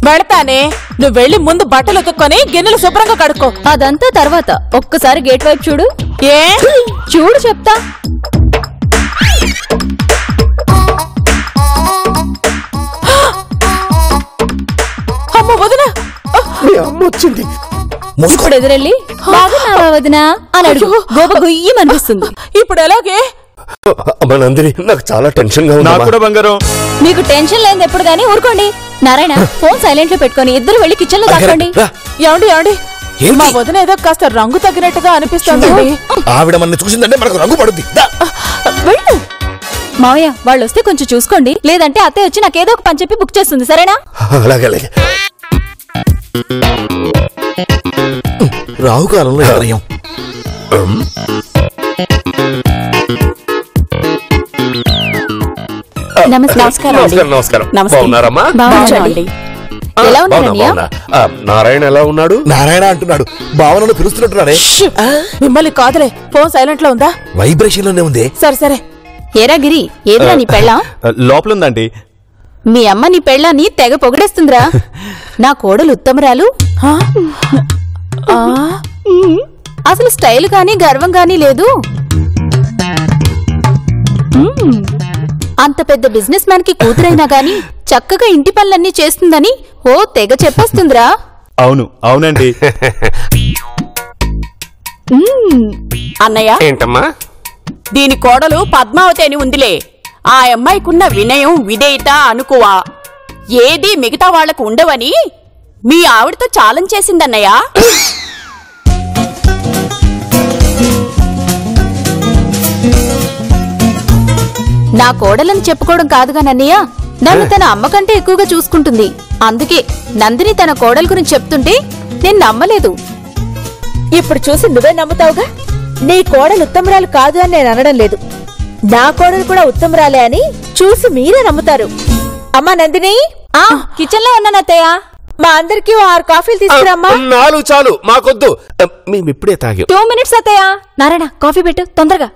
వెళతానే. నువ్వు వెళ్ళి ముందు బట్టలు ఉతుక్కొని గిన్నెలు శుభ్రంగా కడుక్కో. అదంతా తర్వాత. ఒక్కసారి గేట్ వైపు చూడు. ఏ చూడు చెప్తా. అమ్మ వదినా, వచ్చింది. ఇప్పుడు ఎదురెళ్ళి బాగున్నావా వదినా అని అడుగు. గోబ గుయ్యమనిపిస్తుంది. ఇప్పుడు ఎలాగే? నందిని, నాకు చాలా టెన్షన్ గా ఉంది. బంగారం, మీకు టెన్షన్ లేదు ఎప్పుడు గానీ ఊరుకోండి. నారాయణ, ఫోన్ సైలెంట్ లో పెట్టుకొని ఇద్దరు వెళ్ళి కిచెన్ లో దాక్కండి. ఏమండి మా వదిన ఏదో కాస్త రంగు తగ్గినట్టుగా అనిపిస్తుంది. ఆవిడ మన చూసిందంటే మనకు రంగు పడుద్ది. వెళ్ళు మావయ్య, వాళ్ళు వస్తే కొంచెం చూసుకోండి. లేదంటే అత్తయ్య వచ్చి నాకేదో ఒక పని చెప్పి బుక్ చేస్తుంది. సరేనా? అలాగే అలాగే. రాహుకాలంలో ఎవరయం. నమస్కారం. ఎలా ఉన్నారు? నారాయణ ఎలా ఉన్నాడు? నారాయణ అంటున్నాడు. భావనను పిలుస్తున్నట్టున్నాడే. మిమ్మల్ని కాదులే, ఫోన్ సైలెంట్ లో ఉందా? వైబ్రేషన్ లోనే ఉంది. సరే. ఏరా గిరి, ఏదిరా నీ పెళ్ళాం? లోపల ఉందండి. మీ అమ్మ నీ పెళ్ళాన్ని తెగ పొగడేస్తుందిరా. నా కోడలు ఉత్తమరాలు. అసలు స్టైల్ గానీ గర్వం గానీ లేదు. అంత పెద్ద బిజినెస్ మ్యాన్ కి కూతురైనా గాని చక్కగా ఇంటి పనులన్నీ చేస్తుందని ఓ తెగ చెప్పేస్తుందిరా. అవునండి. అన్నయ్య, ఏంటమ్మా? దీని కోడలు పద్మావతి అని ఉందిలే. ఆ అమ్మాయికున్న వినయం, విధేయత, అనుకువ ఏది మిగతా వాళ్లకు ఉండవని మీ ఆవిడతో ఛాలెంజ్ చేసిందన్నయ్య. నా కోడలని చెప్పుకోవడం కాదుగా నన్నయ్య, నన్ను తన అమ్మ కంటే ఎక్కువగా చూసుకుంటుంది. అందుకే నందిని తన కోడలు గురించి చెప్తుంటే నేను నమ్మలేదు. ఇప్పుడు చూసి నువ్వే నమ్ముతావుగా. నీ కోడలు ఉత్తమరాలు కాదు అని నేను అనడం లేదు. నా కోడలు కూడా ఉత్తమరాలే అని చూసి మీరే నమ్ముతారు. అమ్మా నందిని, కిచెన్ లో ఉన్నాను అత్తయ్య. మా అందరికి 6 కాఫీలు తీసుకురామ్మా. 4 చాలు, మాకొద్దు. మేమిప్పుడే తాగాం. 2 minutes అత్తయ్య. నారాయణ, కాఫీ పెట్టు తొందరగా.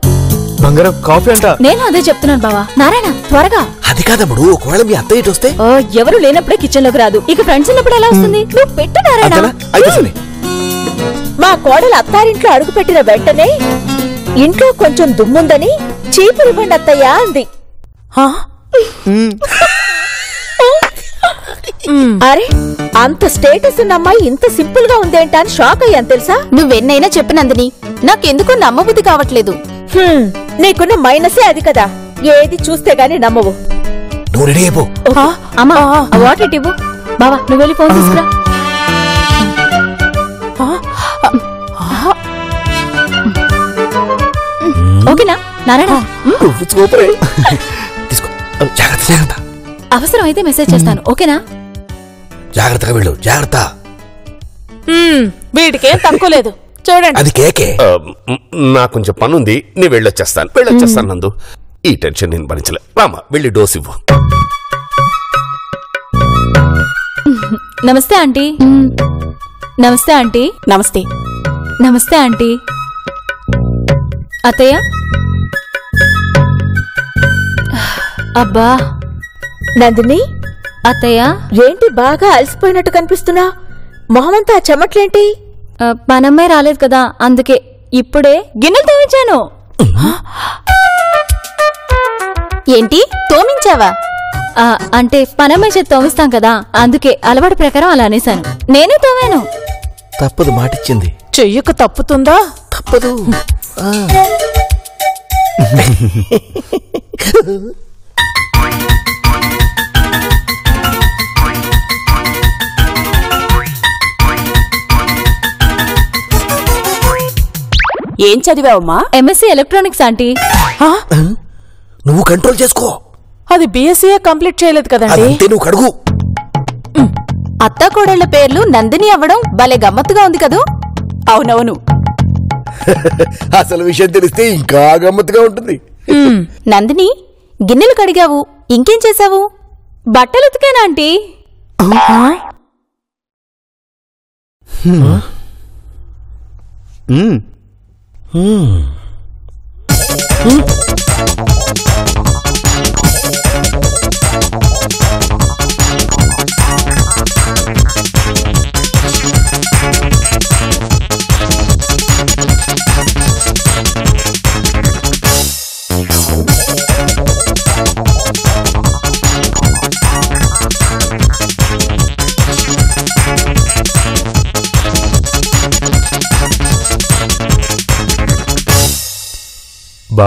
బంగారం, కాఫీ అంట. నేను అదే చెప్తున్నాను బావా. నారాయణ, త్వరగా. అది కాదమ్ముడు, ఒకవేళ మీ అత్తయ్య ఇటు వస్తే? ఎవరు లేనప్పుడే కిచెన్ లోకి రాదు. ఇక ఫ్రెండ్స్ ఉన్నప్పుడు ఎలా వస్తుంది? నువ్వు పెట్టు నారాయణ. మా కోడలు అత్తారింట్లో అడుగుపెట్టిన వెంటనే ఇంట్లో కొంచెం దుమ్ముందని చీపురివ్వండి అత్తయ్య అంది. అరే, అంత స్టేటస్ ఉన్న అమ్మాయి ఇంత సింపుల్ గా ఉందేంటా అని షాక్ అయ్యాను తెలుసా. నువ్వెన్నైనా చెప్పినందుని నాకెందుకు నమ్మబుద్ధి కావట్లేదు. నీకున్న మైనసే అది కదా. ఏది చూస్తే గానీ నమ్మవు. అమ్మా, వాటర్ ఇవ్వు. బావా, నువ్వు వెళ్ళి ఫోన్ తీసుకురా. ఓకేనా నారాయణ? అవసరం అయితే మెసేజ్ చేస్తాను. ఓకేనా? జాగ్రత్తగా వెళ్ళు. జాగ్రత్త. వీటికేం తక్కువ లేదు. చూడండి, అది కేకే. నాకు కొంచెం పనుంది, నేను వెళ్ళొచ్చేస్తాను నందు. ఈ టెన్షన్ నేను భరించలే. రామా, వెళ్ళి డోస్ ఇవ్వు. నమస్తే ఆంటీ. నమస్తే ఆంటీ. నమస్తే. నమస్తే ఆంటీ. అత్తయ్య. అబ్బా నందిని, అత్తయ్య ఏంటి బాగా అలసిపోయినట్టు కనిపిస్తున్నా? మొహమంతా చెమట్లేంటి? పనమ్మాయి రాలేదు కదా, అందుకే ఇప్పుడే గిన్నెలు తోమించాను. ఏంటి తోమించావా? అంటే పనమ్మాయి చేతి తోమిస్తాం కదా, అందుకే అలవాటు ప్రకారం అలా అనేశాను. నేనే తోమాను. తప్పదు, మాటిచ్చింది. చెయ్యకు తప్పుతుందా? తప్పదు. ఏం చదివావమ్మా? MSc electronics aunty. నువ్వు కంట్రోల్ చేసుకో. అది బిఎస్సీ కంప్లీట్ చేయలేదు కదండి. నువ్వు కడుగు. అత్తా కోడళ్ల పేర్లు నందిని అవ్వడం భలే గమ్మత్తుగా ఉంది కదూ? అవునవును. అసలు విషయం తెలిస్తే ఇంకా గమ్మత్తుగా ఉంటుంది. నందిని, గిన్నెలు కడిగావు, ఇంకేం చేశావు? బట్టలు ఉతికేనా ఆంటీ?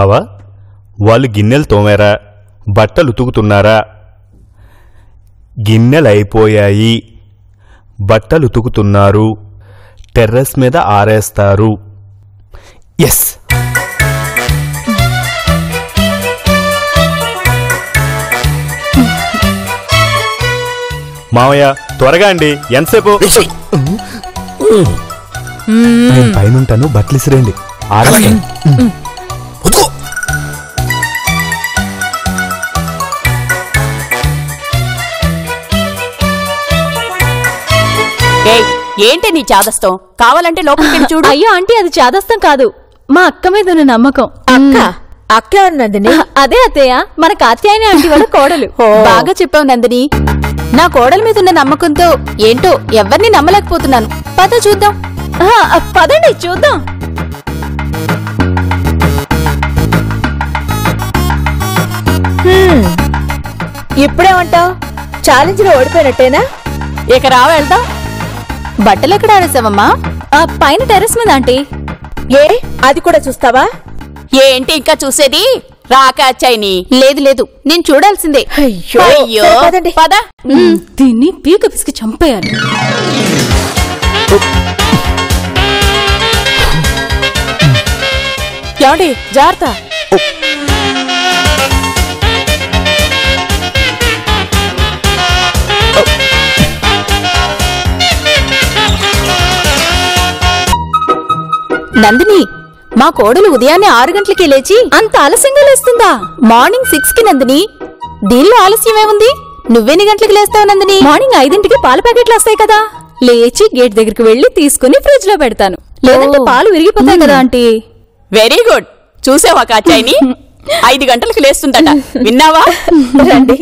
బావా, వాళ్ళు గిన్నెలు తోమారా, బట్టలు ఉతుకుతున్నారా? గిన్నెలైపోయాయి, బట్టలు ఉతుకుతున్నారు, టెర్రస్ మీద ఆరేస్తారు. ఎస్. మావయ్య త్వరగా అండి, ఎంతసేపు? నేను పైనుంటాను, బట్టలు ఇసిరేయండి. ఏంటి నీ చాదస్తం? కావాలంటే లోపలికి చూడు. అయ్యో ఆంటీ, అది చాదస్తం కాదు, మా అక్క మీద ఉన్న నమ్మకం. అక్క నందిని. అదే అత్తయ్య, మన కాత్యాయని ఆంటీ వాళ్ళ కోడలు. బాగా చెప్పావు నందిని. నా కోడల మీద ఉన్న నమ్మకంతో ఏంటో ఎవరిని నమ్మలేకపోతున్నాను. పద చూద్దాం. పదండి చూద్దాం. ఇప్పుడేమంటావు? ఛాలెంజ్ లో ఓడిపోయినట్టేనా? ఇక రా వెళ్దాం. బట్టలు ఎక్కడ ఆడేసావమ్మా? పైన టెర్రస్ మీద ఆంటీ. ఏ అది కూడా చూస్తావా? ఏంటి ఇంకా చూసేది? రాకాచాయిని. లేదు లేదు, నేను చూడాల్సిందే. అయ్యో పద. దీన్ని పీక పిసికి చంపేయాలి. ఏమండి జాగ్రత్త. నందిని, మా కోడలు ఉదయాన్నే 6 గంటలకి లేచి అంత ఆలస్యంగా లేస్తుందా? మార్నింగ్ 6 కి నందిని. దీనిలో ఆలస్యమేముంది? నువ్వెన్ని గంటలకి లేస్తావు నందిని? మార్నింగ్ 5ంటికి పాల ప్యాకెట్లు వస్తాయి కదా, లేచి గేట్ దగ్గరికి వెళ్లి తీసుకుని ఫ్రిడ్జ్ లో పెడతాను. లేదంటే పాలు విరిగిపోతాయి కదా ఆంటీ. Very good. చూసావా కాచాయిని? 5 గంటలకు లేస్తుందట. విన్నావా? రండి.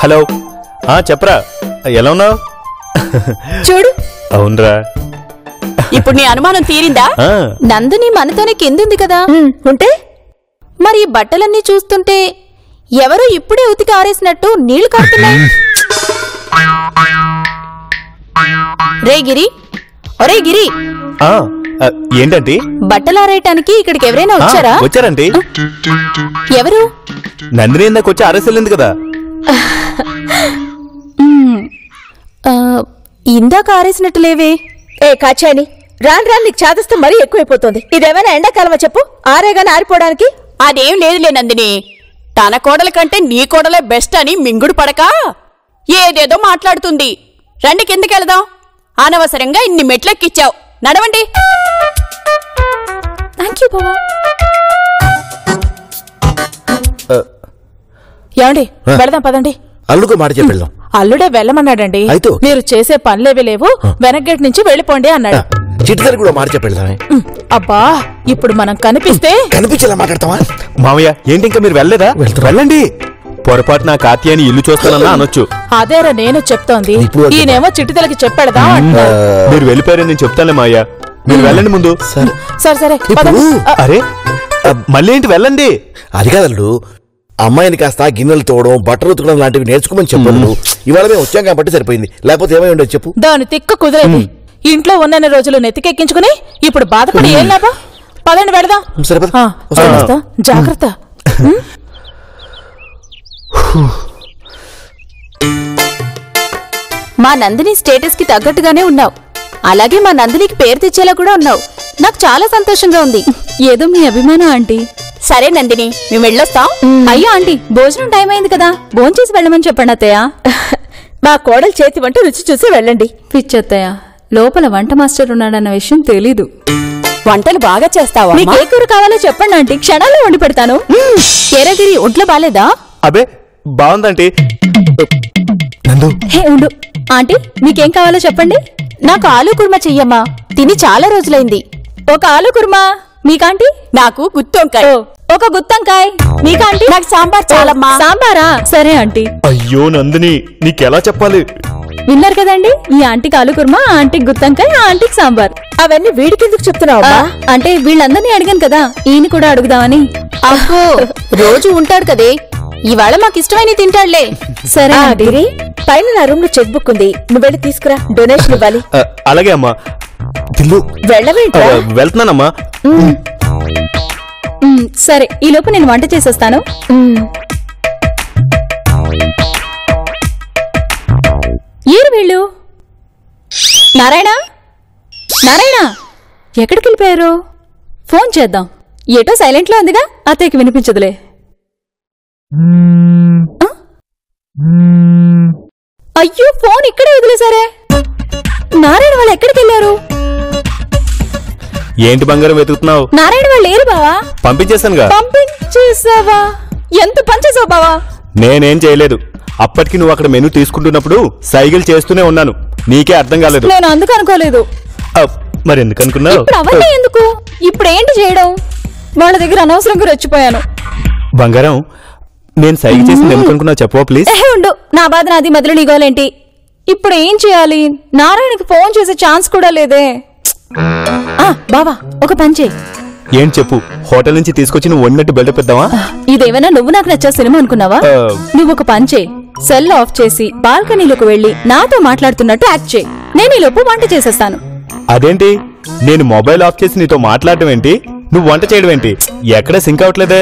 హలో, చెప్పరా, ఎలా ఉన్నావు? చూడు. అవునరా. ఇప్పుడు నీ అనుమానం తీరిందా? నందిని మనతోనే కిందుంది కదా, ఉంటే మరి ఈ బట్టలన్నీ చూస్తుంటే ఎవరో ఇప్పుడే ఉతికి ఆరేసినట్టు నీళ్లు కారుతున్నాయి. రే గిరి, ఒరే గిరి, ఏంటంటే? బట్టలారేయటానికి ఇక్కడికి ఎవరైనా వచ్చారా? వచ్చారంటే. ఎవరు? నందిని ఇందాక వచ్చి ఆరేసెళ్ళింది కదా. ఇందాక ఆరేసినట్టు లేవే. ఏ కాచాని, రాను రాను నీకు చాదస్తం మరీ ఎక్కువైపోతుంది. ఇదేమైనా ఎండాకాలమా చెప్పు? ఆరేగానే ఆరిపోవడానికి. అదేం లేదులే నందిని. తన కోడల కంటే నీ కోడలే బెస్ట్ అని మింగుడు పడక ఏదేదో మాట్లాడుతుంది. రండి కిందకెళ్దాం. అనవసరంగా ఇన్ని మెట్లెక్కిచ్చావు. నడవండి. థ్యాంక్ యూ బావా. ఏమండి, వెళదాం పదండి. అల్లుకు మాట చెప్పెళ్దాం. అల్లుడే వెళ్ళమన్నాడండి. అయితే మీరు చేసే పనులేవి లేవు, వెనక్ గేట్ నుంచి వెళ్ళిపోండి అన్నాడు. చిట్టుదరి కూడా మాట చెప్పెళ్దామే. అబ్బా, ఇప్పుడు మనం కనిపిస్తే కనిపించేలా మాట్లాడతావా? మామయ్య, ఏంటి ఇంకా మీరు వెళ్ళలేదా? వెళ్ళండి. పొరపాటు నా కాత్యాని ఇల్లు చూస్తానన్నా అనొచ్చు. అదేరా నేను చెప్తోంది. ఈయనేమో చిట్టుదలకి చెప్పెడదా అంటున్నాడు. మీరు వెళ్ళిపోయారని నేను చెప్తానులే మాయ్యా, మీరు వెళ్ళండి ముందు. సరే సరే. అరే మళ్ళీ ఏంటి? వెళ్ళండి. అది కాదల్లు, అమ్మాయిని కాస్త గిన్నెలు తోవడం, బట్టలు ఉతకడం లాంటివి నేర్చుకోమని చెప్పను. ఇవాళ మేము వచ్చాం కాబట్టి సరిపోయింది, లేకపోతే ఏమై ఉండదు చెప్పు. దాని తిక్క కుదిరేది. ఇంట్లో ఉన్న రోజులు నెత్తికెక్కించుకుని ఇప్పుడు బాధపడి ఏం లాభం? పదండి వెళదాం. సరే పద. జాగ్రత్త. మా నందిని స్టేటస్ కి తగ్గట్టుగానే ఉన్నావు, అలాగే మా నందినికి పేరు తెచ్చేలా కూడా ఉన్నావు. నాకు చాలా సంతోషంగా ఉంది. ఏదో మీ అభిమానం ఆంటీ. సరే నందిని, మేము వెళ్ళొస్తాం. అయ్యో ఆంటీ, భోజనం టైం అయింది కదా, భోంచేసి వెళ్ళమని చెప్పండి అత్తయ్య. మా కోడలు చేతి వంట రుచి చూసి వెళ్ళండి. పిచ్చత్తయ్య, లోపల వంట మాస్టర్ ఉన్నాడన్న విషయం తెలీదు. వంటలు బాగా చేస్తావా? మీకు ఏ కూర కావాలో చెప్పండి ఆంటీ, క్షణాల్లో వండి పెడతాను. ఏరగిరి, ఒంట్లో బాలేదా? అబే బాగుందంటీ. హే ఉండు ఆంటీ, మీకేం కావాలో చెప్పండి. నాకు ఆలూ కుర్మా చెయ్యమ్మా, తిని చాలా రోజులైంది. ఒక ఆలూ కుర్మా మీకాంటీ? నాకు గుత్తొంకాయ. ఒక గుత్తంకాయ్ మీకాంటీ? నాకు సాంబార్ చాలమ్మా. సాంబారా? సరే ఆంటీ. అయ్యో నందిని, నీకెలా చెప్పాలి? విన్నారు కదండి, ఈ ఆంటీకి ఆలూ కుర్మా, ఆ ఆంటీకి గుత్తంకాయ, ఆ ఆంటీకి సాంబార్. అవన్నీ వీడికెందుకు చెప్తున్నావా? అంటే వీళ్ళందరినీ అడిగాను కదా, ఈయన కూడా అడుగుదామని. అబ్బో, రోజు ఉంటాడు కదే, ఇవాళ మాకు ఇష్టమైన తింటాడులే. సరే ఆంటీ. గిరి, పైన నా రూమ్ లో చెక్ బుక్ ఉంది, నువ్వు వెళ్ళి తీసుకురా, డొనేషన్ ఇవ్వాలి. అలాగే అమ్మా. దిల్లు వెళ్ళవేంట్రా? వెళ్తున్నానమ్మా. సరే, ఈ లోపు నేను వంట చేసేస్తాను. ఏరు వీళ్ళు? నారాయణ, నారాయణ, ఎక్కడికి వెళ్ళిపోయారు? ఫోన్ చేద్దాం. ఏటో సైలెంట్లో ఉందిగా, అత్తయ్యకి వినిపించదులే. అయ్యో, ఫోన్ ఇక్కడే వదిలేసారే. నారాయణ వాళ్ళు ఎక్కడికి వెళ్ళారు? ఏంటి బంగారం వెతుకుతున్నావు? నారాయణ వాళ్ళు లేరు బావా. పంపించేశానుగా. పంపించేసావా? ఎంత పనిచేసావు బావా? నేనేం చేయలేదు. అప్పటికి నువ్వు అక్కడ మెనూ తీసుకుంటున్నప్పుడు సైకిల్ చేస్తూనే ఉన్నాను. నీకే అర్థం కాలేదు. నేను అందుకు అనుకోలేదు. మరి ఎందుకు అనుకున్నావు? ఇప్పుడు అవన్నీ ఎందుకు? ఇప్పుడు ఏంటి చేయడం? వాళ్ళ దగ్గర అనవసరంగా రెచ్చిపోయాను. బంగారం, నేను సైకిల్ చేసింది ఎందుకు అనుకున్నావు చెప్పవా ప్లీజ్? ఉండు, నా బాధ నాది, మధ్యలో నీ గోలేంటి? ఇప్పుడు ఏం చేయాలి? నారాయణకి ఫోన్ చేసే ఛాన్స్ కూడా లేదే. బావా, ఒక పని చేయి. ఏంటి చెప్పు. హోటల్ నుంచి తీసుకొచ్చి నువ్వు వండినట్టు బిల్డప్ ఇద్దామా? ఇదేమైనా నువ్వు నాకు నచ్చే సినిమా అనుకున్నావా? నువ్వు ఒక పని చేయి, సెల్ ఆఫ్ చేసి బాల్కనీలోకి వెళ్లి నాతో మాట్లాడుతున్నట్టు యాక్ట్ చేయి. నేను ఈ లోపు వంట చేసేస్తాను. అదేంటి, నేను మొబైల్ ఆఫ్ చేసి నీతో మాట్లాడటం ఏంటి, నువ్వు వంట చేయడం ఏంటి? ఎక్కడ సింక్ అవట్లేదే.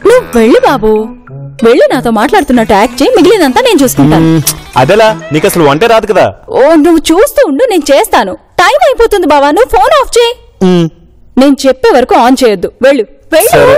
నువ్వు వెళ్ళు బాబు, వెళ్ళు, నాతో మాట్లాడుతున్నట్టు యాక్ట్ చేయి, మిగిలినంతా నేను చూసుకుంటాను. అదేలా? నీకు అసలు వంటే రాదు కదా. ఓ, నువ్వు చూస్తూ ఉండు, నేను చేస్తాను. టైం అయిపోతుంది బావా, నువ్వు ఫోన్ ఆఫ్ చేయి. నేను చెప్పే వరకు ఆన్ చేయొద్దు. వెళ్ళు వెళ్ళు. సరే.